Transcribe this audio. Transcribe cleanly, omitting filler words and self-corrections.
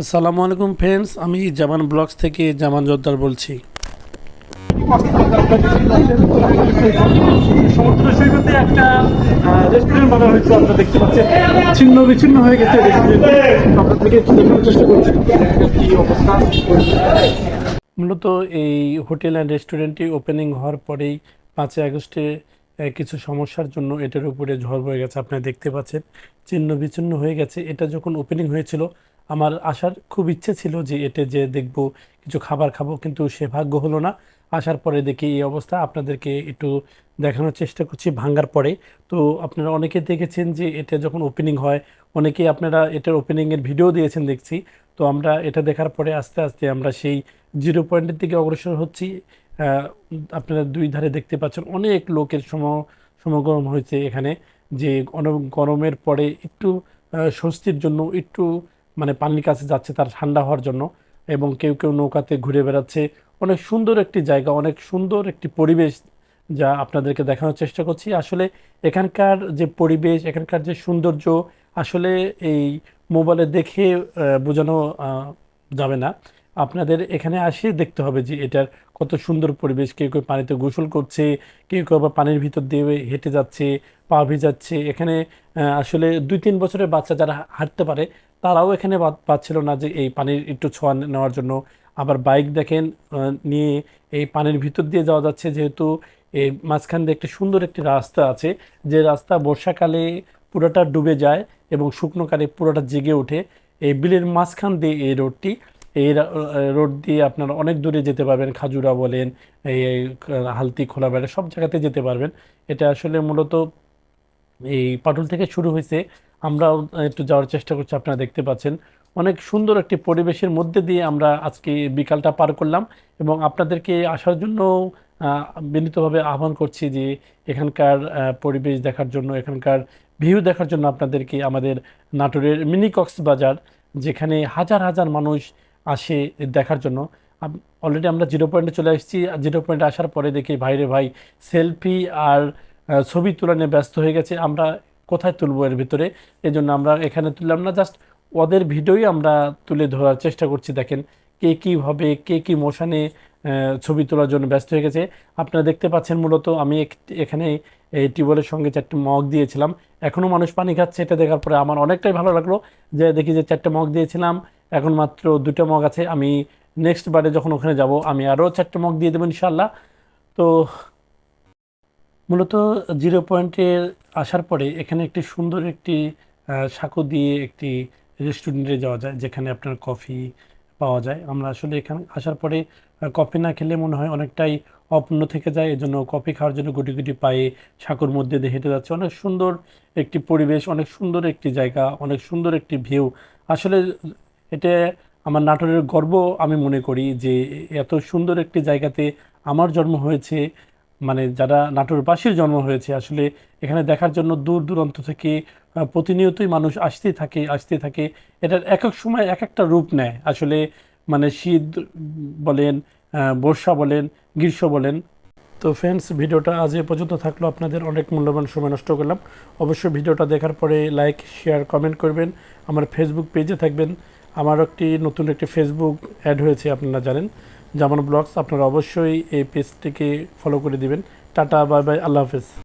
আসসালামু আলাইকুম ফ্রেন্ডস, আমি জামান ব্লগস থেকে জামান জোদ্দার বলছি। সমুদ্র সৈকতে একটা রেস্টুরেন্ট বানানো হয়েছে, আপনারা দেখতে পাচ্ছেন ছিন্ন বিচ্ছিন্ন হয়ে গেছে রেস্টুরেন্ট। আপনাদেরকে একটু দেখানোর চেষ্টা করছি কি অবস্থা। মূলত এই হোটেল অ্যান্ড রেস্টুরেন্টটি ওপেনিং হওয়ার পরেই 5ই আগস্টে কিছু সমস্যার জন্য এটার উপরে ঝড় বয়ে গেছে। আপনারা দেখতে পাচ্ছেন ছিন্ন বিচ্ছিন্ন হয়ে গেছে। এটা যখন ওপেনিং হয়েছিল আমার আসার খুব ইচ্ছে ছিল যে এতে যে দেখব, কিছু খাবার খাবো, কিন্তু সে ভাগ্য হলো না। আসার পরে দেখি এই অবস্থা। আপনাদেরকে একটু দেখানোর চেষ্টা করছি ভাঙ্গার পরে। তো আপনারা অনেকে দেখেছেন যে এটা যখন ওপেনিং হয়, অনেকেই আপনারা এটার ওপেনিংয়ের ভিডিও দিয়েছেন দেখছি। তো আমরা এটা দেখার পরে আস্তে আস্তে আমরা সেই জিরো পয়েন্টের দিকে অগ্রসর হচ্ছি। আহ, আপনারা দুই ধারে দেখতে পাচ্ছেন অনেক লোকের সমাগম হয়েছে এখানে। যে অনেক গরমের পরে একটু স্বস্তির জন্য একটু মানে পানির কাছে যাচ্ছে তার ঠান্ডা হওয়ার জন্য, এবং কেউ কেউ নৌকাতে ঘুরে বেড়াচ্ছে। অনেক সুন্দর একটি জায়গা, অনেক সুন্দর একটি পরিবেশ, যা আপনাদেরকে দেখানোর চেষ্টা করছি। আসলে এখানকার যে পরিবেশ, এখানকার যে সৌন্দর্য, আসলে এই মোবাইলে দেখে বোঝানো যাবে না। আপনাদের এখানে আসে দেখতে হবে যে এটার কত সুন্দর পরিবেশ। কেউ কেউ পানিতে গোসল করছে, কেউ কেউ আবার পানির ভিতর দিয়ে হেঁটে যাচ্ছে, পা ভিজাচ্ছে এখানে। আসলে 2-3 বছরের বাচ্চা যারা হাঁটতে পারে তারাও এখানে পাচ্ছিল না যে এই পানির একটু ছোঁয়া নেওয়ার জন্য। আবার বাইক দেখেন নিয়ে এই পানির ভিতর দিয়ে যাওয়া যাচ্ছে, যেহেতু এই মাঝখান দিয়ে একটি সুন্দর একটি রাস্তা আছে, যে রাস্তা বর্ষাকালে পুরোটা ডুবে যায় এবং শুকনোকালে পুরোটা জেগে ওঠে। এই বিলের মাঝখান দিয়ে এই রোডটি, এই রোড দিয়ে আপনারা অনেক দূরে যেতে পারবেন। খাজুরা বলেন, এই হালতি, খোলাবেড়া সব জায়গাতে যেতে পারবেন। এটা আসলে মূলত এই পাটুল থেকে শুরু হয়েছে। আমরাও একটু যাওয়ার চেষ্টা করছি। আপনারা দেখতে পাচ্ছেন অনেক সুন্দর একটি পরিবেশের মধ্যে দিয়ে আমরা আজকে বিকালটা পার করলাম, এবং আপনাদেরকে আসার জন্য আহ, বিনীতভাবে আহ্বান করছি যে এখানকার পরিবেশ দেখার জন্য, এখানকার ভিউ দেখার জন্য আপনাদেরকে আমাদের নাটোরের মিনি কক্সবাজার, যেখানে হাজার হাজার মানুষ আসে দেখার জন্য। অলরেডি আমরা জিরো পয়েন্টে চলে এসেছি। জিরো পয়েন্টে আসার পরে দেখি ভাইরে ভাই সেলফি আর ছবি তোলা নিয়ে ব্যস্ত হয়ে গেছে। আমরা কোথায় তুলবো এর ভিতরে, এই জন্য আমরা এখানে তুললাম না, জাস্ট ওদের ভিডিওই আমরা তুলে ধরার চেষ্টা করছি। দেখেন কে কীভাবে, কে কী মোশনে ছবি তোলার জন্য ব্যস্ত হয়ে গেছে। আপনারা দেখতে পাচ্ছেন মূলত আমি এখানে এই টিউবওয়েলের সঙ্গে 4টে মগ দিয়েছিলাম। এখনও মানুষ পানি খাচ্ছে। এটা দেখার পরে আমার অনেকটাই ভালো লাগলো, যে দেখি যে 4টে মগ দিয়েছিলাম, এখন মাত্র 2টা মগ আছে। আমি নেক্সট বারে যখন ওখানে যাব আমি আরও 4টে মগ দিয়ে দেবো ইনশাল্লাহ। তো মূলত জিরো পয়েন্টে আসার পরে এখানে একটি সুন্দর একটি সাঁকো দিয়ে একটি রেস্টুরেন্টে যাওয়া যায়, যেখানে আপনার কফি পাওয়া যায়। আমরা আসলে এখানে আসার পরে কফি না খেলে মনে হয় অনেকটাই অপূর্ণ থেকে যায়। এজন্য কফি খাওয়ার জন্য গুটি গুটি পায়ে সাঁকোর মধ্যে দিয়ে হেঁটে যাচ্ছে। অনেক সুন্দর একটি পরিবেশ, অনেক সুন্দর একটি জায়গা, অনেক সুন্দর একটি ভিউ। আসলে এটা আমার নাটোরের গর্ব আমি মনে করি যে এত সুন্দর একটি জায়গাতে আমার জন্ম হয়েছে। মানে যারা নাটোরবাসীর জন্ম হয়েছে, আসলে এখানে দেখার জন্য দূর দূরান্ত থেকে প্রতিনিয়তই মানুষ আসতেই থাকে আসতে থাকে। এটার এক এক সময় এক একটা রূপ নেয় আসলে। মানে শীত বলেন, বর্ষা বলেন, গ্রীষ্ম বলেন। তো ফ্রেন্ডস, ভিডিওটা আজ এ পর্যন্ত থাকলো। আপনাদের অনেক মূল্যবান সময় নষ্ট করলাম। অবশ্যই ভিডিওটা দেখার পরে লাইক, শেয়ার, কমেন্ট করবেন। আমার ফেসবুক পেজে থাকবেন। আমার নতুন একটি ফেসবুক অ্যাড হয়েছে, আপনারা জানেন, জামান ব্লগস। আপনারা অবশ্যই এই পেজটিকে ফলো করে দিবেন। টাটা, বাই বাই, আল্লাহ হাফেজ।